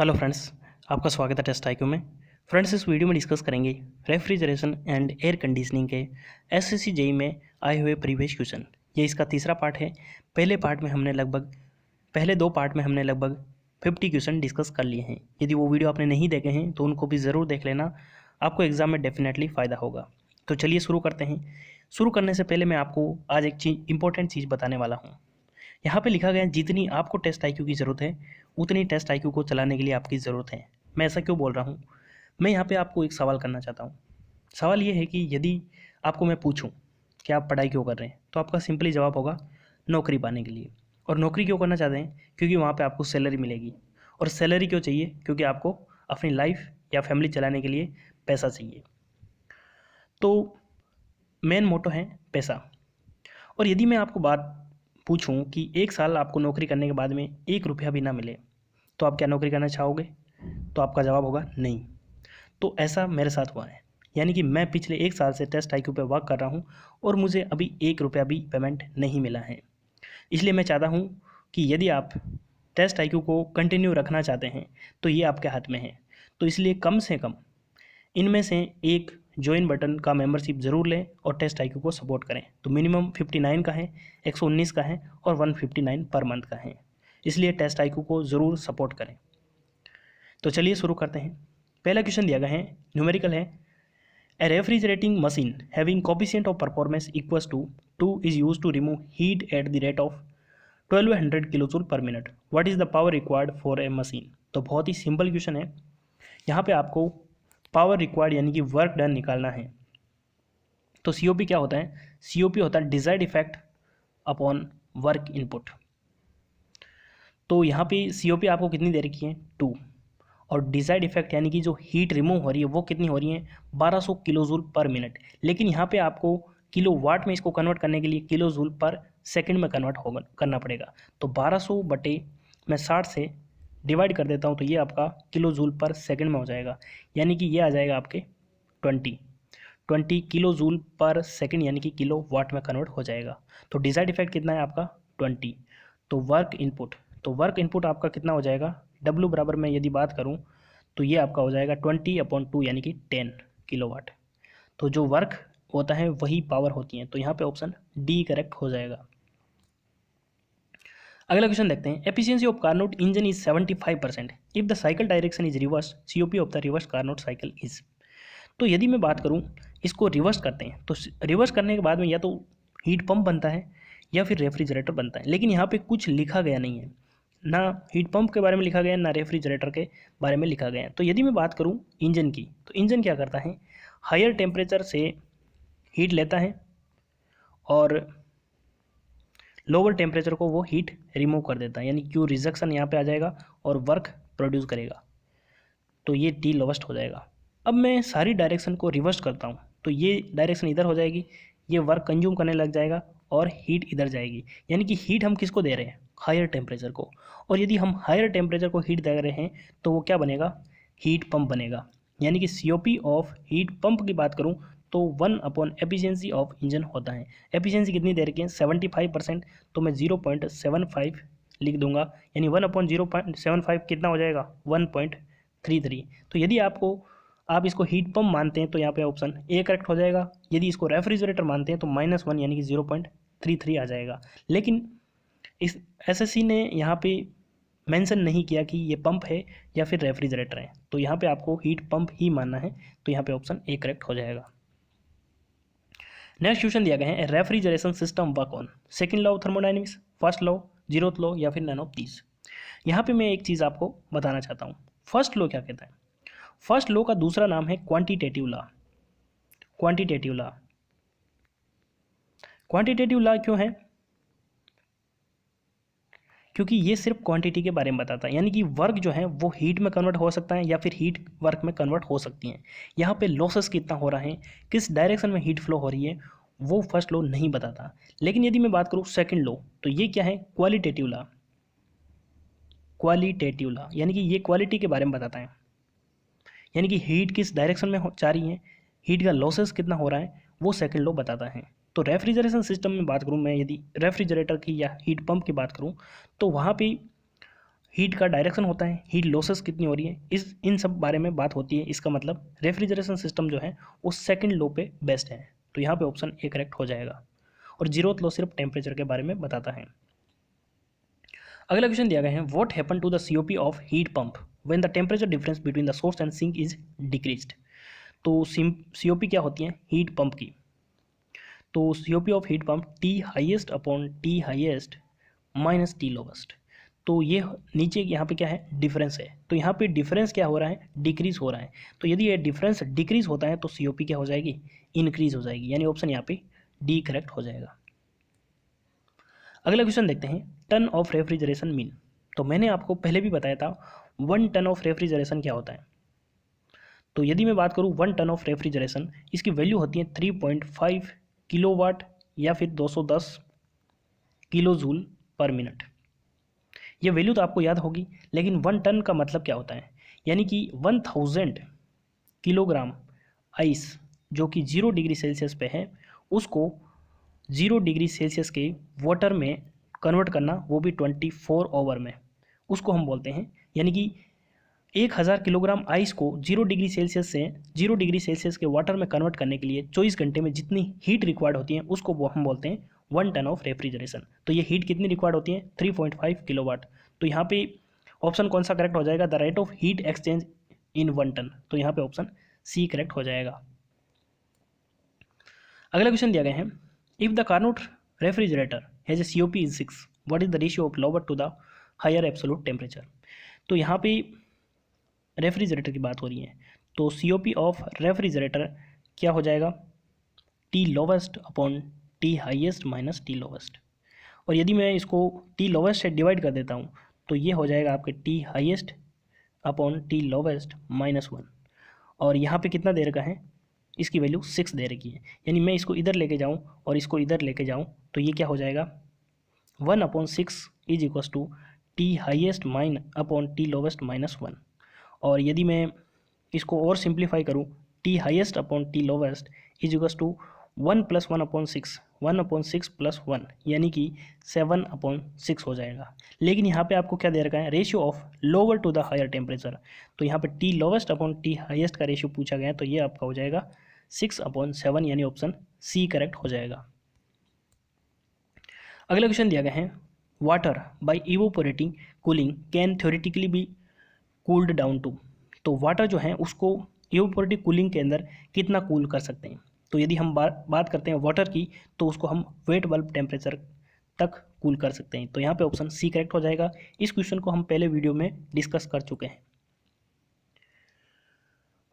Hello friends, आपका स्वागत है टेस्ट आईक्यू में। फ्रेंड्स, इस वीडियो में डिस्कस करेंगे रेफ्रिजरेशन एंड एयर कंडीशनिंग के एसएससी जेईई में आए हुए प्रीवियस क्वेश्चन। ये इसका तीसरा पार्ट है। पहले दो पार्ट में हमने लगभग 50 क्वेश्चन डिस्कस कर लिए हैं। यदि वो वीडियो आपने नहीं देखे हैं तो उनको भी ज़रूर देख लेना, आपको एग्जाम में डेफिनेटली फ़ायदा होगा। तो चलिए शुरू करते हैं। शुरू करने से पहले मैं आपको आज एक इंपॉर्टेंट चीज़ बताने वाला हूँ। यहाँ पे लिखा गया है जितनी आपको टेस्ट आईक्यू की ज़रूरत है उतनी टेस्ट आईक्यू को चलाने के लिए आपकी ज़रूरत है। मैं ऐसा क्यों बोल रहा हूँ? मैं यहाँ पे आपको एक सवाल करना चाहता हूँ। सवाल ये है कि यदि आपको मैं पूछूँ कि आप पढ़ाई क्यों कर रहे हैं, तो आपका सिंपली जवाब होगा नौकरी पाने के लिए। और नौकरी क्यों करना चाहते हैं? क्योंकि वहाँ पर आपको सैलरी मिलेगी। और सैलरी क्यों चाहिए? क्योंकि आपको अपनी लाइफ या फैमिली चलाने के लिए पैसा चाहिए। तो मेन मोटो है पैसा। और यदि मैं आपको बात पूछूं कि 1 साल आपको नौकरी करने के बाद में 1 रुपया भी ना मिले तो आप क्या नौकरी करना चाहोगे? तो आपका जवाब होगा नहीं। तो ऐसा मेरे साथ हुआ है, यानी कि मैं पिछले 1 साल से टेस्ट आईक्यू पे वर्क कर रहा हूँ और मुझे अभी 1 रुपया भी पेमेंट नहीं मिला है। इसलिए मैं चाहता हूँ कि यदि आप टेस्ट आईक्यू को कंटिन्यू रखना चाहते हैं तो ये आपके हाथ में है। तो इसलिए कम से कम इनमें से एक ज्वाइन बटन का मेंबरशिप ज़रूर लें और टेस्ट आईक्यू को सपोर्ट करें। तो मिनिमम 59 का है, 119 का है और 159 पर मंथ का है। इसलिए टेस्ट आईक्यू को ज़रूर सपोर्ट करें। तो चलिए शुरू करते हैं। पहला क्वेश्चन दिया गया है, न्यूमेरिकल है। A refrigerating machine having coefficient of performance equals to 2 is use to remove heat at the rate of 1200 kilojoule per minute. What is the power required for a machine? तो बहुत ही simple question है। यहाँ पे आपको power required यानी कि work done निकालना है। तो सीओपी क्या होता है? सीओपी होता है desired effect upon work input. तो यहाँ पे सीओपी आपको कितनी दे रखी है? 2। और डिजायर्ड इफेक्ट यानी कि जो हीट रिमूव हो रही है वो कितनी हो रही है? 1200 किलो जूल पर मिनट। लेकिन यहाँ पे आपको किलो वाट में इसको कन्वर्ट करने के लिए किलो जूल पर सेकेंड में कन्वर्ट होगा करना पड़ेगा। तो 1200 बटे मैं 60 से डिवाइड कर देता हूँ तो ये आपका किलो जूल पर सेकेंड में हो जाएगा। यानी कि ये आ जाएगा आपके 20 किलो जूल पर सेकेंड, यानी कि किलो वाट में कन्वर्ट हो जाएगा। तो डिजायर्ड इफेक्ट कितना है आपका? 20। तो वर्क इनपुट आपका कितना हो जाएगा? W बराबर मैं यदि बात करूं तो ये आपका हो जाएगा 20/2 यानी कि 10 किलोवाट। तो जो वर्क होता है वही पावर होती है। तो यहाँ पे ऑप्शन डी करेक्ट हो जाएगा। अगला क्वेश्चन देखते हैं। Efficiency of Carnot engine is 75% if the cycle direction is reverse, COP of the reverse Carnot cycle is. तो यदि मैं बात करूं, इसको रिवर्स करते हैं तो रिवर्स करने के बाद में या तो हीट पंप बनता है या फिर रेफ्रिजरेटर बनता है। लेकिन यहाँ पे कुछ लिखा गया नहीं है, ना हीट पंप के बारे में लिखा गया है ना रेफ्रिजरेटर के बारे में लिखा गया है। तो यदि मैं बात करूं इंजन की, तो इंजन क्या करता है? हायर टेम्परेचर से हीट लेता है और लोअर टेम्परेचर को वो हीट रिमूव कर देता है, यानी क्यू रिजेक्शन यहाँ पे आ जाएगा और वर्क प्रोड्यूस करेगा। तो ये टी लोवेस्ट हो जाएगा। अब मैं सारी डायरेक्शन को रिवर्स करता हूँ तो ये डायरेक्शन इधर हो जाएगी, ये वर्क कंज्यूम करने लग जाएगा और हीट इधर जाएगी। यानी कि हीट हम किसको दे रहे हैं? हायर टेम्परेचर को। और यदि हम हायर टेम्परेचर को हीट दे रहे हैं तो वो क्या बनेगा? हीट पंप बनेगा। यानी कि सीओपी ऑफ हीट पंप की बात करूँ तो 1 एफिशिएंसी ऑफ इंजन होता है। एफिशिएंसी कितनी दे रखी है? 75%। तो मैं 0.75 लिख दूंगा, यानी 1/0.75 कितना हो जाएगा? 1.33। तो यदि आप इसको हीट पंप मानते हैं तो यहाँ पे ऑप्शन ए करेक्ट हो जाएगा। यदि इसको रेफ्रिजरेटर मानते हैं तो -1 यानी कि 0.33 आ जाएगा। लेकिन इस एसएससी ने यहाँ पे मेंशन नहीं किया कि ये पंप है या फिर रेफ्रिजरेटर है। तो यहाँ पे आपको हीट पंप ही मानना है। तो यहाँ पे ऑप्शन ए करेक्ट हो जाएगा। नेक्स्ट क्वेश्चन दिया गया है, refrigeration system work on second law of thermodynamics, first law, 0th law या फिर नन ऑफ दीज। यहाँ पे मैं एक चीज़ आपको बताना चाहता हूँ। फर्स्ट लॉ क्या कहता है? फर्स्ट लॉ का दूसरा नाम है quantitative law. Quantitative law, quantitative law क्यों है? क्योंकि ये सिर्फ क्वांटिटी के बारे में बताता है, यानी कि वर्क जो है वो हीट में कन्वर्ट हो सकता है या फिर हीट वर्क में कन्वर्ट हो सकती है। यहाँ पे लॉसेस कितना हो रहा है, किस डायरेक्शन में हीट फ्लो हो रही है, वो फर्स्ट लॉ नहीं बताता। लेकिन यदि मैं बात करूँ सेकंड लॉ, तो ये क्या है? Qualitative law. क्वालिटेटिव लॉ यानी कि ये क्वालिटी के बारे में बताता है, यानी कि हीट किस डायरेक्शन में जा रही है, हीट का लॉसेस कितना हो रहा है, वो सेकंड लॉ बताता है। तो रेफ्रिजरेशन सिस्टम में बात करूँ मैं, यदि रेफ्रिजरेटर की या हीट पंप की बात करूँ तो वहाँ पे हीट का डायरेक्शन होता है, हीट लॉसेस कितनी हो रही है, इन सब बारे में बात होती है। इसका मतलब रेफ्रिजरेशन सिस्टम जो है वो सेकंड लॉ पे बेस्ड है। तो यहाँ पे ऑप्शन ए करेक्ट हो जाएगा। और जीरोथ लॉ सिर्फ टेम्परेचर के बारे में बताता है। अगला क्वेश्चन दिया गया है, what happen to the COP of heat pump when the temperature difference between the source and sink is decreased. तो सीओपी क्या होती है हीट पंप की। तो COP of heat pump T highest upon T highest minus T lowest. तो ये नीचे यहाँ पे क्या है डिफरेंस है, तो यहाँ पे डिफरेंस क्या हो रहा है डिक्रीज हो रहा है। तो यदि ये डिफरेंस डिक्रीज होता है तो सीओपी क्या हो जाएगी इंक्रीज हो जाएगी, यानी ऑप्शन यहाँ पे डी करेक्ट हो जाएगा। अगला क्वेश्चन देखते हैं, टन ऑफ रेफ्रिजरेशन मीन। तो मैंने आपको पहले भी बताया था 1 टन ऑफ रेफ्रिजरेशन क्या होता है। तो यदि मैं बात करूँ 1 टन ऑफ रेफ्रिजरेशन, इसकी वैल्यू होती है 3.5 किलोवाट या फिर 210 किलो जूल पर मिनट। ये वैल्यू तो आपको याद होगी, लेकिन 1 टन का मतलब क्या होता है, यानी कि 1000 किलोग्राम आइस जो कि 0 डिग्री सेल्सियस पे है, उसको 0 डिग्री सेल्सियस के वाटर में कन्वर्ट करना, वो भी 24 आवर में, उसको हम बोलते हैं। यानी कि 1000 किलोग्राम आइस को 0 डिग्री सेल्सियस से 0 डिग्री सेल्सियस के वाटर में कन्वर्ट करने के लिए 24 घंटे में जितनी हीट रिक्वायर्ड होती है उसको वो हम बोलते हैं 1 टन ऑफ रेफ्रिजरेशन। तो ये हीट कितनी रिक्वायर्ड होती है 3.5 किलोवाट। तो यहाँ पे ऑप्शन कौन सा करेक्ट हो जाएगा, the rate of heat exchange in 1 ton. तो यहाँ पे ऑप्शन सी करेक्ट हो जाएगा। अगला क्वेश्चन दिया गया है, if the Carnot refrigerator has a COP is 6, what is the ratio of lower to the higher absolute temperature. तो यहाँ पे रेफ्रिजरेटर की बात हो रही है, तो सीओपी ऑफ रेफ्रिजरेटर क्या हो जाएगा T lowest upon T highest minus T lowest. और यदि मैं इसको टी लोवेस्ट से डिवाइड कर देता हूँ तो ये हो जाएगा आपके T highest upon T lowest -1। और यहाँ पे कितना दे रखा है, इसकी वैल्यू 6 दे रखी है। यानी मैं इसको इधर लेके जाऊँ और इसको इधर लेके जाऊँ तो ये क्या हो जाएगा 1/6 is equals to T highest upon T lowest -1। और यदि मैं इसको और सिंप्लीफाई करूँ, T highest upon T lowest is equals to 1 + 1/6, 1/6 + 1 यानी कि 7/6 हो जाएगा। लेकिन यहाँ पे आपको क्या दे रखा है ratio of lower to the higher temperature. तो यहाँ पे T lowest upon T highest का रेशियो पूछा गया है, तो ये आपका हो जाएगा 6/7, यानी ऑप्शन सी करेक्ट हो जाएगा। अगला क्वेश्चन दिया गया है, water by evaporating cooling can theoretically be cooled down to. तो वाटर जो है उसको इवोपोरेटिव कूलिंग के अंदर कितना कूल कर सकते हैं। तो यदि हम बात करते हैं वाटर की, तो उसको हम वेट बल्ब टेम्परेचर तक कूल कर सकते हैं। तो यहाँ पे ऑप्शन सी करेक्ट हो जाएगा। इस क्वेश्चन को हम पहले वीडियो में डिस्कस कर चुके हैं।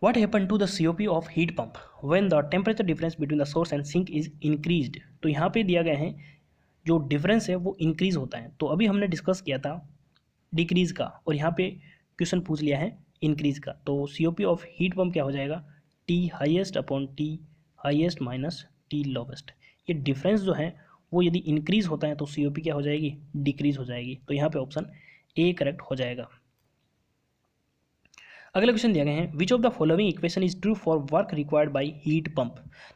What happen to the COP of heat pump when the temperature difference between the source and sink is increased. तो यहाँ पे दिया गया है जो डिफरेंस है वो इंक्रीज होता है। तो अभी हमने डिस्कस किया था डिक्रीज का, और यहाँ पे क्वेश्चन पूछ लिया है इंक्रीज का। तो सीओपी ऑफ हीट पंप क्या हो जाएगा T highest upon T highest minus T lowest. ये डिफरेंस जो है वो यदि इंक्रीज होता है तो सीओपी क्या हो जाएगी डिक्रीज हो जाएगी। तो यहाँ पे ऑप्शन ए करेक्ट हो जाएगा। अगला क्वेश्चन दिया गया है, which of the following equation is true for work required by heat pump.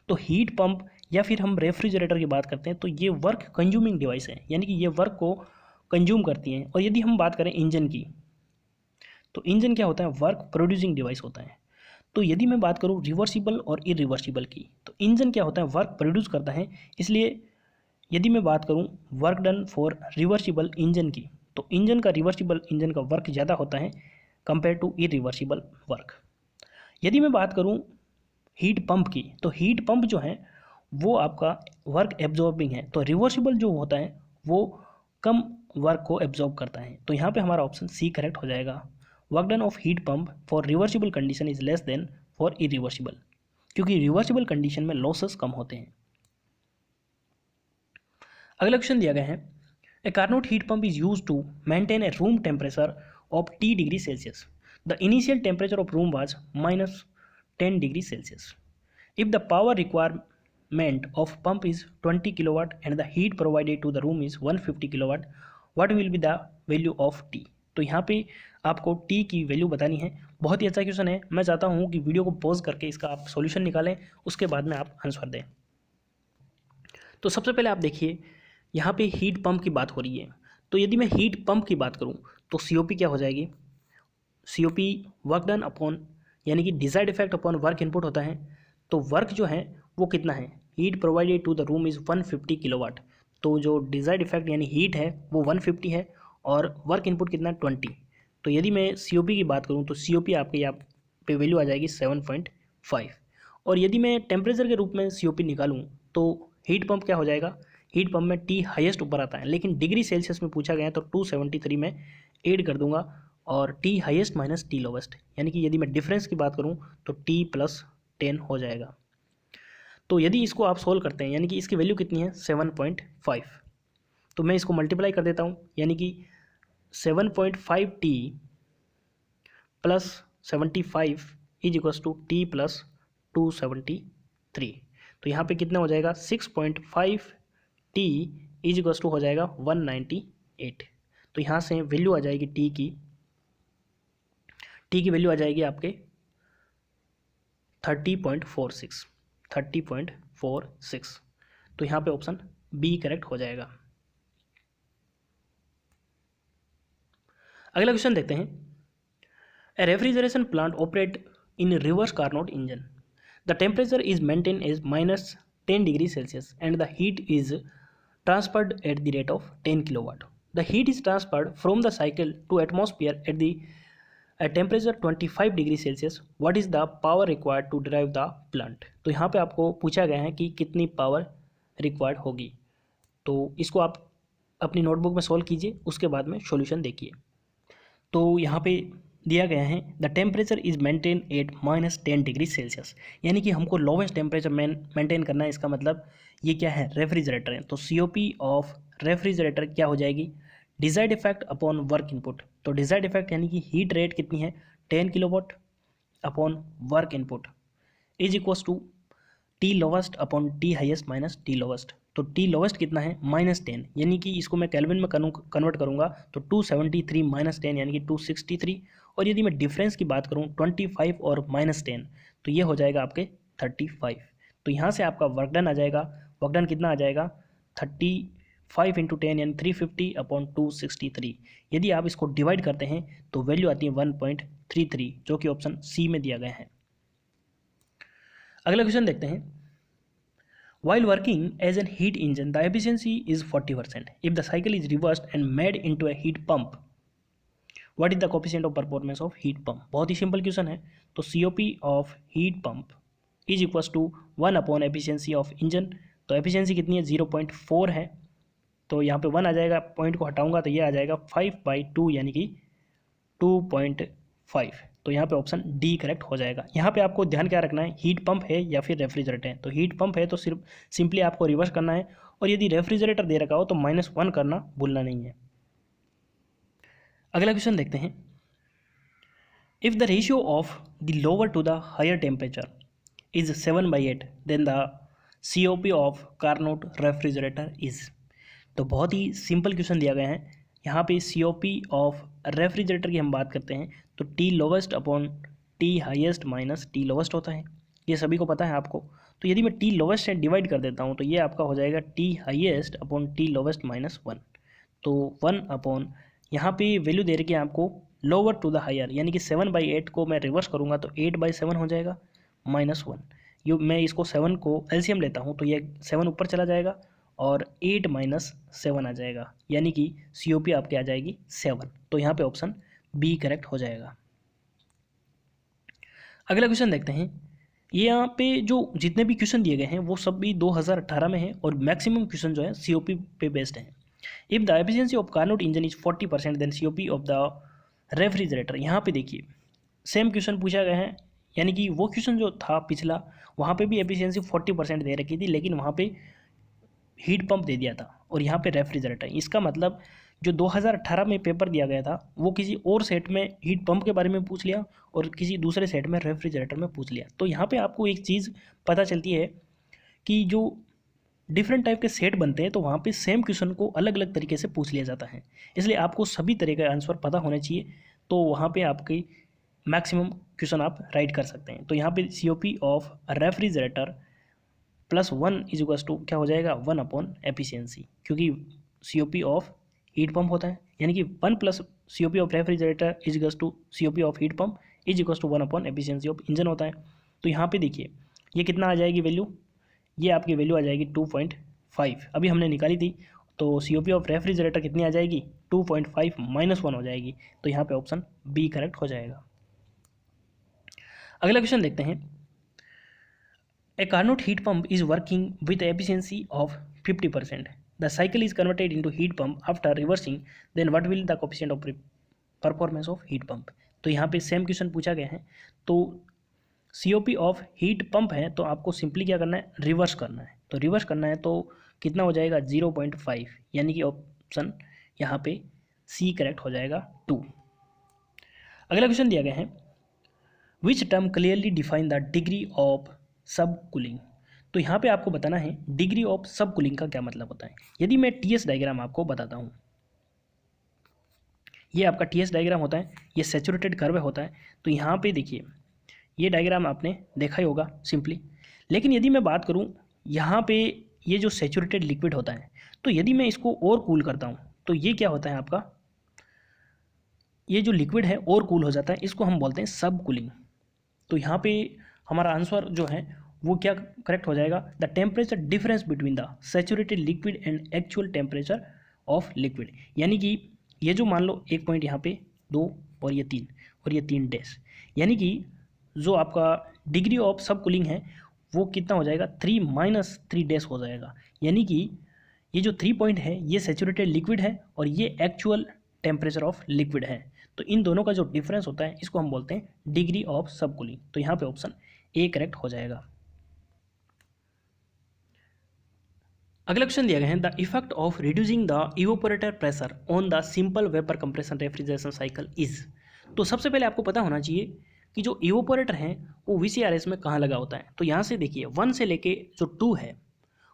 तो हीट पंप या फिर हम रेफ्रिजरेटर की बात करते हैं तो ये वर्क कंज्यूमिंग डिवाइस है, यानी कि ये वर्क को कंज्यूम करती हैं। और यदि हम बात करें इंजन की, तो इंजन क्या होता है वर्क प्रोड्यूसिंग डिवाइस होता है। तो यदि मैं बात करूँ रिवर्सिबल और इरिवर्सिबल की, तो इंजन क्या होता है वर्क प्रोड्यूस करता है। इसलिए यदि मैं बात करूँ work done for reversible engine की, तो इंजन का रिवर्सिबल इंजन का वर्क ज़्यादा होता है कंपेयर टू इरिवर्सिबल वर्क। यदि मैं बात करूं हीट पंप की, तो हीट पंप जो है वो आपका वर्क एब्जॉर्बिंग है। तो रिवर्सिबल जो होता है वो कम वर्क को एब्जॉर्ब करता है। तो यहाँ पे हमारा ऑप्शन सी करेक्ट हो जाएगा। Work done of heat pump for reversible condition is less than for irreversible, क्योंकि रिवर्सिबल कंडीशन में लॉसेस कम होते हैं। अगला क्वेश्चन दिया गया है, a Carnot heat pump is use to maintain a room temperature of T degree Celsius. The initial temperature of room was -10 degree Celsius. If the power requirement of pump is 20 kilowatt and the heat provided to the room is 150 kilowatt, what will be the value of T? तो यहाँ पे आपको T की value बतानी है। बहुत ही अच्छा question है। मैं चाहता हूँ कि वीडियो को पॉज करके इसका आप सॉल्यूशन निकालें, उसके बाद में आप आंसर दें। तो सबसे पहले आप देखिए यहाँ पे हीट पंप की बात हो रही है। तो यदि मैं हीट पंप की बात करूँ तो COP क्या हो जाएगी, COP वर्क डन अपॉन यानी कि desired effect upon work input होता है। तो वर्क जो है वो कितना है, heat provided to the room is 150 kilowatt. तो जो डिजायर्ड इफेक्ट यानी हीट है वो 150 है और वर्क इनपुट कितना 20। तो यदि मैं COP की बात करूँ तो COP आपके यहाँ पे वैल्यू आ जाएगी 7.5। और यदि मैं टेम्परेचर के रूप में COP निकालूँ तो हीट पंप क्या हो जाएगा, हीट पंप में T हाईएस्ट ऊपर आता है, लेकिन डिग्री सेल्सियस में पूछा गया है तो 273 में ऐड कर दूंगा और T highest minus T lowest, यानी कि यदि मैं डिफरेंस की बात करूँ तो T+10 हो जाएगा। तो यदि इसको आप सोल्व करते हैं यानी कि इसकी वैल्यू कितनी है 7.5, तो मैं इसको मल्टीप्लाई कर देता हूँ, यानी कि 7.5T plus 75 is equals to T+273। तो यहाँ पे कितना हो जाएगा 6.5T इज इक्वस टू हो जाएगा 198। तो यहाँ से वैल्यू आ जाएगी टी की वैल्यू आ जाएगी आपके 30.46। तो यहाँ पे ऑप्शन बी करेक्ट हो जाएगा। अगला क्वेश्चन देखते हैं। A refrigeration plant operate in reverse Carnot engine, the temperature is maintain as -10 degree Celsius and the heat is transferred at the rate of 10 kilowatt. The heat is transferred from the cycle to atmosphere at temperature 25 degree Celsius. What is the power required to drive the plant? तो यहाँ पे आपको पूछा गया है कि कितनी power required होगी। तो इसको आप अपनी नोटबुक में सॉल्व कीजिए, उसके बाद में सॉल्यूशन देखिए। तो यहाँ पे दिया गया है the temperature is maintain at -10 degree Celsius, यानी कि हमको लोवेस्ट टेम्परेचर मेंटेन करना है। इसका मतलब ये क्या है, रेफ्रिजरेटर है। तो COP ऑफ रेफ्रिजरेटर क्या हो जाएगी, desired effect upon work input. तो डिजायर्ड इफेक्ट यानी कि हीट रेट कितनी है 10 kilowatt upon work input is equals to T lowest upon T highest minus T lowest. तो T लोवेस्ट कितना है -10, यानी कि इसको मैं केल्विन में कन्वर्ट करूंगा तो 273 -10 यानी कि 263। और यदि मैं डिफरेंस की बात करूं 25 और -10 तो ये हो जाएगा आपके 35। तो यहाँ से आपका वर्क डन आ जाएगा, वर्क डन कितना आ जाएगा 35 इंटू 10 यानी 350 अपॉन 263। यदि आप इसको डिवाइड करते हैं तो वैल्यू आती है 1.33, जो कि ऑप्शन सी में दिया गया है। अगला क्वेश्चन देखते हैं। While working as a heat engine, the efficiency is 40%. If the cycle is reversed and made into a heat pump, what is the coefficient of performance of heat pump? बहुत ही simple question है। तो COP of heat pump is equals to 1 upon efficiency of engine. तो efficiency कितनी है 0.4 है, तो यहाँ पे 1 आ जाएगा, पॉइंट को हटाऊंगा तो ये आ जाएगा 5/2 यानी कि 2.5। तो यहाँ पे ऑप्शन डी करेक्ट हो जाएगा। यहाँ पे आपको ध्यान क्या रखना है, हीट पंप है या फिर रेफ्रिजरेटर है। तो हीट पंप है तो सिर्फ सिंपली आपको रिवर्स करना है, और यदि रेफ्रिजरेटर दे रखा हो तो -1 करना भूलना नहीं है। अगला क्वेश्चन देखते हैं। If the ratio of the lower to the higher temperature is 7/8 then the COP of Carnot refrigerator is. तो बहुत ही सिंपल क्वेश्चन दिया गया है। यहाँ पे COP ऑफ रेफ्रिजरेटर की हम बात करते हैं तो T lowest upon T highest minus T lowest होता है, ये सभी को पता है आपको। तो यदि मैं T लोवेस्ट से डिवाइड कर देता हूँ तो ये आपका हो जाएगा T highest upon T lowest -1। तो 1 अपॉन यहाँ पे वैल्यू दे रखी है आपको लोअर टू द हायर, यानी कि 7/8 को मैं रिवर्स करूँगा तो 8/7 हो जाएगा -1। यू मैं इसको 7 को LCM लेता हूँ तो ये 7 ऊपर चला जाएगा और 8 - 7 आ जाएगा, यानी कि COP आपके आ जाएगी 7। तो यहाँ पे ऑप्शन बी करेक्ट हो जाएगा। अगला क्वेश्चन देखते हैं। ये यहाँ पे जो जितने भी क्वेश्चन दिए गए हैं वो सब भी 2018 में है और मैक्सिमम क्वेश्चन जो है COP पे बेस्ड हैं। If the efficiency of Carnot engine is 40% then COP of the refrigerator. यहाँ पे देखिए सेम क्वेश्चन पूछा गया है, यानी कि वो क्वेश्चन जो था पिछला वहाँ पे भी एफिशिएंसी 40% दे रखी थी, लेकिन वहाँ पे हीट पंप दे दिया था और यहाँ पे रेफ्रिजरेटर। इसका मतलब जो 2018 में पेपर दिया गया था वो किसी और सेट में हीट पंप के बारे में पूछ लिया और किसी दूसरे सेट में रेफ्रिजरेटर में पूछ लिया। तो यहाँ पे आपको एक चीज़ पता चलती है कि जो डिफरेंट टाइप के सेट बनते हैं तो वहाँ पे सेम क्वेश्चन को अलग अलग तरीके से पूछ लिया जाता है, इसलिए आपको सभी तरह का आंसर पता होने चाहिए। तो वहाँ पे आपकी मैक्सिमम क्वेश्चन आप राइट कर सकते हैं। तो यहाँ पे COP of refrigerator +1 is equals to क्या हो जाएगा 1 अपॉन एफिशिएंसी, क्योंकि COP ऑफ हीट पंप होता है, यानी कि 1 + COP of refrigerator is equals to COP of heat pump is equals to 1 efficiency of engine होता है। तो यहाँ पे देखिए ये कितना आ जाएगी वैल्यू, ये आपकी वैल्यू आ जाएगी 2.5 अभी हमने निकाली थी। तो COP ऑफ रेफ्रिजरेटर कितनी आ जाएगी 2.5 -1 हो जाएगी। तो यहाँ पे ऑप्शन बी करेक्ट हो जाएगा। अगला क्वेश्चन देखते हैं। A Carnot heat pump is working with efficiency of 50%. The cycle is converted into heat pump after reversing. Then what will the coefficient of performance of heat pump? तो यहाँ पे same question पूछा गया है। तो COP of heat pump है तो आपको सिंपली क्या करना है, रिवर्स करना है। तो रिवर्स करना है तो कितना हो जाएगा 0.5, यानी कि ऑप्शन यहाँ पे सी करेक्ट हो जाएगा 2। अगला क्वेश्चन दिया गया है which term clearly define the degree of सब कूलिंग। तो यहाँ पे आपको बताना है डिग्री ऑफ सब कूलिंग का क्या मतलब होता है। यदि मैं TS डायग्राम आपको बताता हूँ, ये आपका TS डायग्राम होता है, ये सैचुरेटेड कर्व होता है। तो यहाँ पे देखिए ये डायग्राम आपने देखा ही होगा सिंपली। लेकिन यदि मैं बात करूँ यहाँ पे ये जो सैचुरेटेड लिक्विड होता है, तो यदि मैं इसको और कूल करता हूँ तो ये क्या होता है आपका, ये जो लिक्विड है और कूल हो जाता है, इसको हम बोलते हैं सब कूलिंग। तो यहाँ पे हमारा आंसर जो है वो क्या करेक्ट हो जाएगा, the temperature difference between the saturated liquid and actual temperature of liquid. यानी कि ये जो मान लो एक पॉइंट यहाँ पे 2 और ये 3 और ये 3 डैश, यानी कि जो आपका डिग्री ऑफ सब कूलिंग है वो कितना हो जाएगा 3 - 3 डैश हो जाएगा। यानी कि ये जो 3 पॉइंट है ये सैचुरेटेड लिक्विड है और ये एक्चुअल टेम्परेचर ऑफ लिक्विड है। तो इन दोनों का जो डिफरेंस होता है इसको हम बोलते हैं डिग्री ऑफ सब कूलिंग। तो यहाँ पे ऑप्शन ए करेक्ट हो जाएगा। अगला क्वेश्चन दिया गया है the effect of reducing the evaporator pressure on the simple vapour compression refrigeration cycle is. तो सबसे पहले आपको पता होना चाहिए कि जो इवोपोरेटर है वो VCRS में कहाँ लगा होता है। तो यहाँ से देखिए 1 से लेके जो 2 है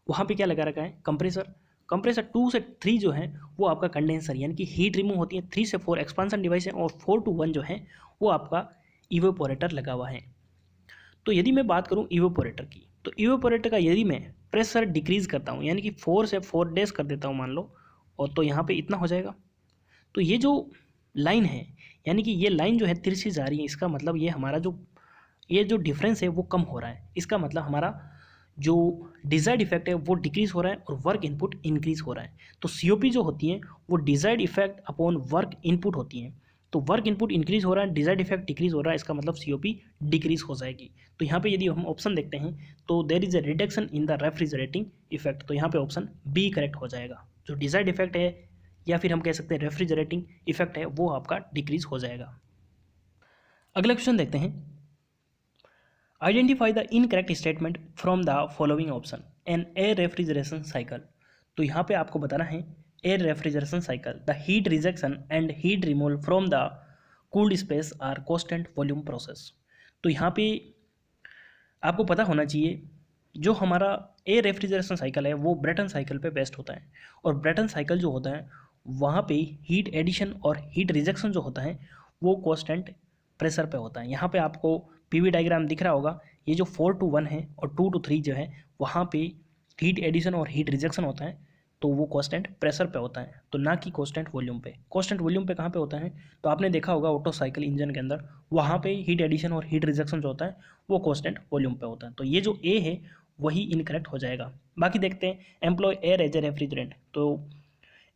वहाँ पे क्या लगा रखा है, कंप्रेसर। कंप्रेसर 2 से 3 जो है वो आपका कंडेंसर यानी कि हीट रिमूव होती है। 3 से 4 एक्सपांसन डिवाइस है और 4 to 1 जो है वो आपका इवोपोरेटर लगा हुआ है। तो यदि मैं बात करूं इवोपोरेटर की, तो इवोपोरेटर का यदि मैं प्रेशर डिक्रीज करता हूं यानी कि 4 से 4 डेज कर देता हूं मान लो, और तो यहाँ पे इतना हो जाएगा। तो ये जो लाइन है यानी कि ये लाइन जो है तिरछी जा रही है, इसका मतलब ये हमारा जो ये जो डिफरेंस है वो कम हो रहा है। इसका मतलब हमारा जो डिजायर्ड इफेक्ट है वो डिक्रीज हो रहा है और वर्क इनपुट इंक्रीज हो रहा है। तो COP जो होती है वो desired effect upon work input होती है। तो वर्क इनपुट इंक्रीज हो रहा है, डिजायर्ड इफेक्ट डिक्रीज हो रहा है, इसका मतलब COP डिक्रीज हो जाएगी। तो यहाँ पे यदि हम ऑप्शन देखते हैं तो there is a reduction in the refrigerating effect. तो यहाँ पे ऑप्शन बी करेक्ट हो जाएगा। जो डिजायर्ड इफेक्ट है या फिर हम कह सकते हैं रेफ्रिजरेटिंग इफेक्ट है वो आपका डिक्रीज हो जाएगा। अगला क्वेश्चन देखते हैं identify the incorrect statement from the following option an air refrigeration cycle. तो यहाँ पे आपको बताना है air refrigeration cycle the heat rejection and heat removal from the cooled space are constant volume process. तो यहाँ पे आपको पता होना चाहिए जो हमारा एयर रेफ्रिजरेशन साइकिल है वो ब्रेटन साइकिल पे बेस्ड होता है। और ब्रेटन साइकिल जो होता है वहाँ पे हीट एडिशन और हीट रिजेक्शन जो होता है वो कॉन्स्टेंट प्रेशर पे होता है। यहाँ पे आपको PV डायग्राम दिख रहा होगा, ये जो 4 to 1 है और 2 to 3 जो है वहाँ पे हीट एडिशन और हीट रिजेक्शन होता है, तो वो कांस्टेंट प्रेशर पे होता है, तो ना कि कांस्टेंट वॉल्यूम पे। कांस्टेंट वॉल्यूम पे कहाँ पे होता है, तो आपने देखा होगा ऑटो साइकिल इंजन के अंदर, वहाँ पे हीट एडिशन और हीट रिजेक्शन जो होता है वो कांस्टेंट वॉल्यूम पे होता है। तो ये जो ए है वही इनकरेक्ट हो जाएगा। बाकी देखते हैं employ air as a refrigerant. तो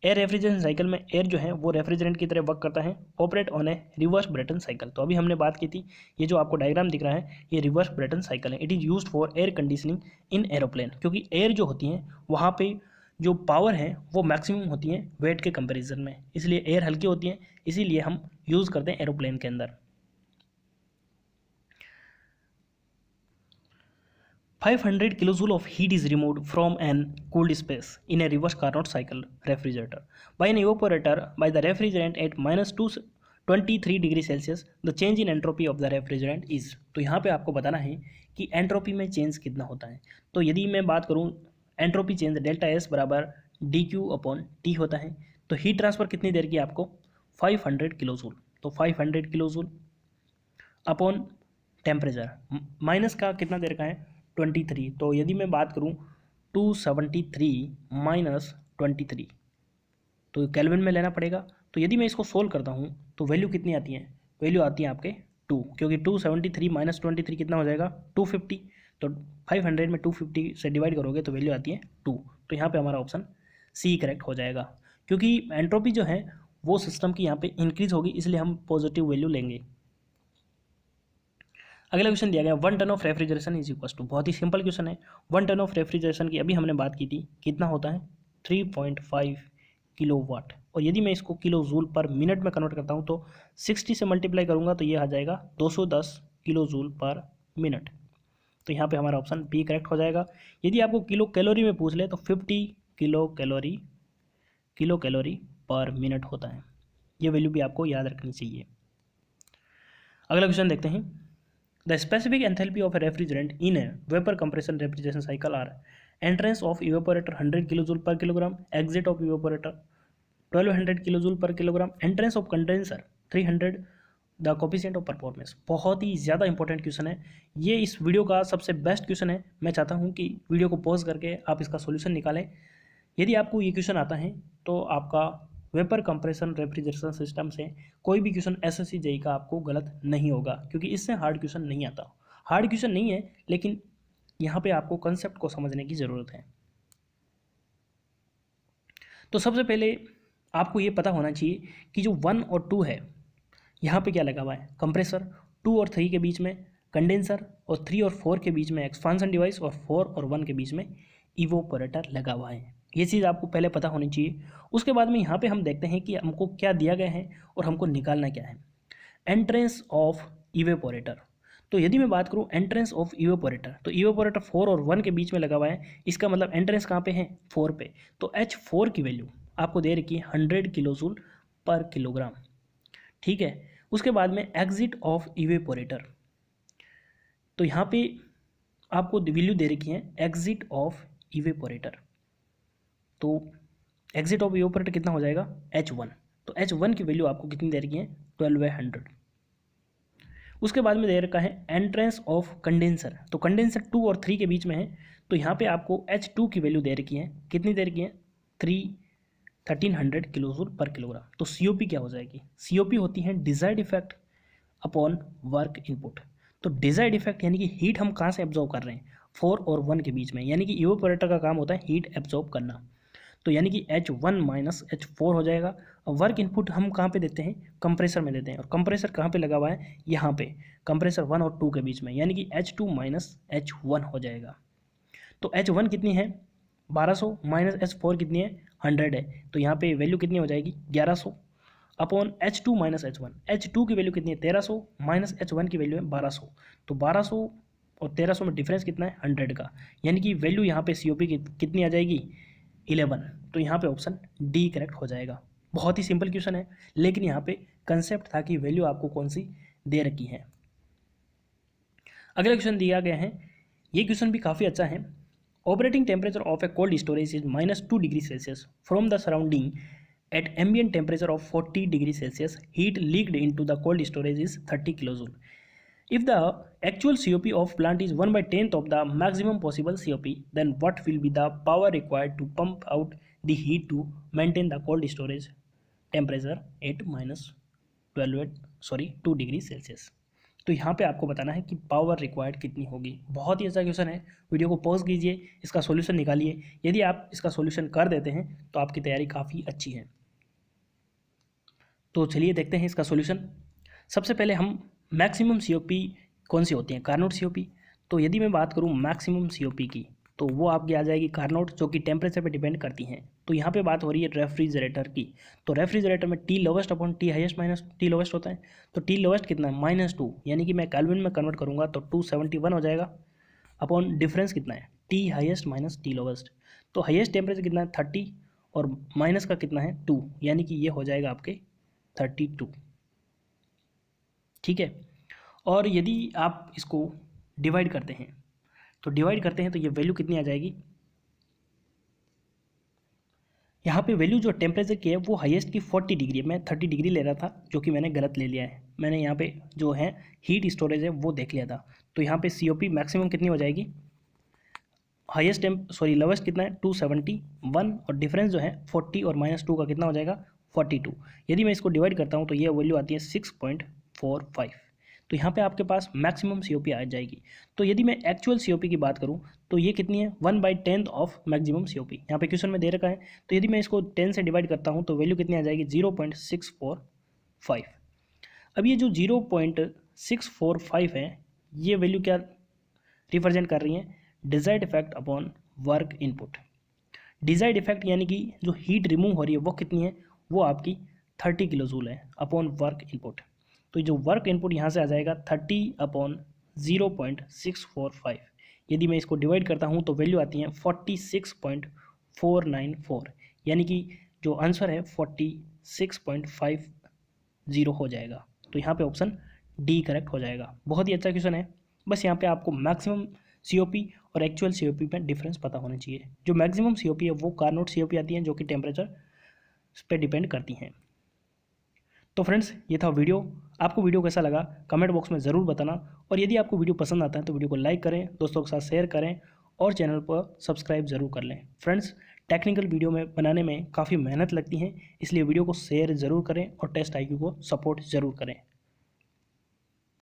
एयर रेफ्रिजरेशन साइकिल में एयर जो है वो रेफ्रिजरेंट की तरह वर्क करता है, operate on a reverse Brayton cycle. तो अभी हमने बात की थी, ये जो आपको डायग्राम दिख रहा है ये रिवर्स ब्रेटन साइकिल है। It is used for air conditioning in aeroplane, क्योंकि एयर जो होती है वहाँ पे जो पावर है वो मैक्सिमम होती है वेट के कंपैरिजन में, इसलिए एयर हल्की होती है, इसीलिए हम यूज़ करते हैं एरोप्लेन के अंदर। 500 kilojule of heat is removed from an cooled space in a reverse Carnot cycle refrigerator by an evaporator by the refrigerant at -23 degree Celsius. The change in entropy of the refrigerant is. तो यहाँ पे आपको बताना है कि entropy में change कितना होता है। तो यदि मैं बात करूँ एंट्रोपी चेंज डेल्टा एस बराबर dQ/T होता है। तो हीट ट्रांसफर कितनी देर की आपको 500 किलोजूल, तो 500 किलोजूल अपॉन टेम्परेचर माइनस का कितना देर का है 23। तो यदि मैं बात करूं 273 - 23, तो केल्विन में लेना पड़ेगा। तो यदि मैं इसको सोल्व करता हूँ तो वैल्यू कितनी आती है, वैल्यू आती है आपके 2, क्योंकि 273 माइनस 23 कितना हो जाएगा 250। तो 500 में 250 से डिवाइड करोगे तो वैल्यू आती है 2। तो यहाँ पे हमारा ऑप्शन सी करेक्ट हो जाएगा, क्योंकि एंट्रोपी जो है वो सिस्टम की यहाँ पे इंक्रीज होगी, इसलिए हम पॉजिटिव वैल्यू लेंगे। अगला क्वेश्चन दिया गया 1 ton of refrigeration is equal to, बहुत ही सिंपल क्वेश्चन है। 1 टन ऑफ रेफ्रिजरेशन की अभी हमने बात की थी, कितना होता है 3.5 किलोवाट, और यदि मैं इसको किलो जूल पर मिनट में कन्वर्ट करता हूँ तो 60 से मल्टीप्लाई करूँगा तो ये आ जाएगा 210 किलो जूल पर मिनट। तो यहाँ पे हमारा ऑप्शन बी करेक्ट हो जाएगा। यदि आपको किलो कैलोरी में पूछ ले तो 50 किलो कैलोरी पर मिनट होता है। ये वैल्यू भी आपको याद रखनी चाहिए। अगला क्वेश्चन देखते हैं। The specific enthalpy of a refrigerant in a vapour compression refrigeration cycle are entrance of evaporator 100 kilo joule per kilogram, exit of evaporator 1200 kilo joule per kilogram, entrance of condenser 300, the coefficient of performance. बहुत ही ज़्यादा important question है ये, इस video का सबसे best question है। मैं चाहता हूँ कि वीडियो को पॉज करके आप इसका सोल्यूशन निकालें। यदि आपको ये क्वेश्चन आता है तो आपका वेपर कंप्रेशन रेफ्रिजरेशन सिस्टम से कोई भी क्वेश्चन एसएससी जेईई का आपको गलत नहीं होगा, क्योंकि इससे हार्ड क्वेश्चन नहीं आता। हार्ड क्वेश्चन नहीं है, लेकिन यहाँ पे आपको कंसेप्ट को समझने की ज़रूरत है। तो सबसे पहले आपको ये पता होना चाहिए कि जो 1 और 2 है यहाँ पे क्या लगा हुआ है, कंप्रेसर, 2 और 3 के बीच में कंडेंसर, और 3 और 4 के बीच में एक्सपांसन डिवाइस, और 4 और 1 के बीच में इवोपोरेटर लगा हुआ है। ये चीज़ आपको पहले पता होनी चाहिए। उसके बाद में यहाँ पे हम देखते हैं कि हमको क्या दिया गया है और हमको निकालना क्या है। एंट्रेंस ऑफ इवेपोरेटर, तो यदि मैं बात करूँ एंट्रेंस ऑफ इवेपोरेटर, तो इवेपोरेटर 4 और 1 के बीच में लगा हुआ है, इसका मतलब एंट्रेंस कहाँ पे है 4 पे। तो H4 की वैल्यू आपको दे रखी है 100 किलो जूल पर किलोग्राम, ठीक है। उसके बाद में एग्जिट ऑफ इवेपोरेटर, तो यहाँ पे आपको वैल्यू दे रखी है एग्जिट ऑफ इवेपोरेटर, तो एग्जिट ऑफ इवेपोरेटर कितना हो जाएगा H1। तो H1 की वैल्यू आपको कितनी दे रखी है 1200। उसके बाद में दे रखा है एंट्रेंस ऑफ कंडेंसर, तो कंडेंसर 2 और 3 के बीच में है, तो यहाँ पे आपको H2 की वैल्यू दे रखी है, कितनी दे रखी है 1300 किलो जूल पर किलोग्राम। तो COP क्या हो जाएगी, COP होती है desired effect upon work input. तो डिजायर्ड इफेक्ट यानी कि हीट हम कहाँ से एब्जॉर्ब कर रहे हैं 4 और 1 के बीच में, यानी कि इवेपोरेटर का काम होता है हीट एब्जॉर्ब करना। तो यानी कि H1 माइनस H4 हो जाएगा। और वर्क इनपुट हम कहाँ पे देते हैं, कंप्रेसर में देते हैं, और कंप्रेसर कहाँ पे लगा हुआ है यहाँ पे, कंप्रेसर 1 और 2 के बीच में, यानी कि H2 माइनस H1 हो जाएगा। तो H1 कितनी है 1200 माइनस H4 कितनी है 100 है, तो यहाँ पे वैल्यू कितनी हो जाएगी 1100 upon H2 minus H1। H2 की वैल्यू कितनी है 1300 माइनस H1 की वैल्यू है 1200। तो 1200 और 1300 में डिफरेंस कितना है 100 का, यानी कि वैल्यू यहाँ पे COP कितनी आ जाएगी 11। तो यहाँ पे ऑप्शन डी करेक्ट हो जाएगा। बहुत ही सिंपल क्वेश्चन है, लेकिन यहाँ पे कंसेप्ट था कि वैल्यू आपको कौन सी दे रखी है। अगला क्वेश्चन दिया गया है, ये क्वेश्चन भी काफ़ी अच्छा है। Operating temperature of A cold storage is -2 degree Celsius from the surrounding at ambient temperature of 40 degree Celsius, heat leaked into the cold storage is 30 kilojoule. If the actual COP of plant is 1/10th of the maximum possible COP, then what will be the power required to pump out the heat to maintain the cold storage temperature at -2 degree Celsius. तो यहाँ पे आपको बताना है कि power required कितनी होगी। बहुत ही अच्छा क्वेश्चन है, वीडियो को पॉज कीजिए, इसका सॉल्यूशन निकालिए। यदि आप इसका सॉल्यूशन कर देते हैं तो आपकी तैयारी काफ़ी अच्छी है। तो चलिए देखते हैं इसका सॉल्यूशन। सबसे पहले हम मैक्सिमम COP कौन सी होती है, कार्नोट COP। तो यदि मैं बात करूं मैक्सिमम COP की, तो वो आपकी आ जाएगी कार्नोट, जो कि टेम्परेचर पे डिपेंड करती हैं। तो यहाँ पे बात हो रही है रेफ्रिजरेटर की, तो रेफ्रिजरेटर में T lowest upon T highest minus T lowest होता है। तो T लोवेस्ट कितना है -2, यानी कि मैं केल्विन में कन्वर्ट करूँगा तो 271 हो जाएगा, अपॉन डिफरेंस कितना है T highest minus T lowest. तो हाईएस्ट टेम्परेचर कितना है 30 और माइनस का कितना है 2, यानी कि ये हो जाएगा आपके 32, ठीक है। और यदि आप इसको डिवाइड करते हैं तो ये वैल्यू कितनी आ जाएगी, यहाँ पे वैल्यू जो टेम्परेचर की है वो हाईएस्ट की 40 डिग्री है, मैं 30 डिग्री ले रहा था, जो कि मैंने गलत ले लिया है। मैंने यहाँ पे जो है हीट स्टोरेज है वो देख लिया था। तो यहाँ पे COP मैक्सिमम कितनी हो जाएगी, लोवेस्ट कितना है 271, और डिफरेंस जो है 40 और -2 का कितना हो जाएगा 42। यदि मैं इसको डिवाइड करता हूँ तो ये वैल्यू आती है 6.45। तो यहाँ पे आपके पास मैक्सिमम COP आ जाएगी। तो यदि मैं एक्चुअल COP की बात करूँ तो ये कितनी है, 1/10 ऑफ मैक्सिमम COP। यहाँ पे क्वेश्चन में दे रखा है, तो यदि मैं इसको 10 से डिवाइड करता हूँ तो वैल्यू कितनी आ जाएगी, 0.645। अब ये जो 0.645 है, ये वैल्यू क्या रिप्रेजेंट कर रही है, desired effect upon work input. Desired effect यानी कि जो हीट रिमूव हो रही है वो कितनी है, वो आपकी 30 किलो जूल है अपॉन वर्क इनपुट। तो जो वर्क इनपुट यहाँ से आ जाएगा 30 अपॉन 0.645। यदि मैं इसको डिवाइड करता हूँ तो वैल्यू आती है 46.494, यानी कि जो आंसर है 46.50 हो जाएगा। तो यहाँ पे ऑप्शन डी करेक्ट हो जाएगा। बहुत ही अच्छा क्वेश्चन है। बस यहाँ पे आपको मैक्सिमम COP और एक्चुअल COP में डिफरेंस पता होना चाहिए। जो मैक्सिमम COP है वो कार्नोट COP आती है, जो कि टेम्परेचर पे डिपेंड करती हैं। तो फ्रेंड्स, ये था वीडियो। आपको वीडियो कैसा लगा कमेंट बॉक्स में ज़रूर बताना, और यदि आपको वीडियो पसंद आता है तो वीडियो को लाइक करें, दोस्तों के साथ शेयर करें और चैनल पर सब्सक्राइब ज़रूर कर लें। फ्रेंड्स, टेक्निकल वीडियो में बनाने में काफ़ी मेहनत लगती है, इसलिए वीडियो को शेयर ज़रूर करें और टेस्ट IQ को सपोर्ट ज़रूर करें।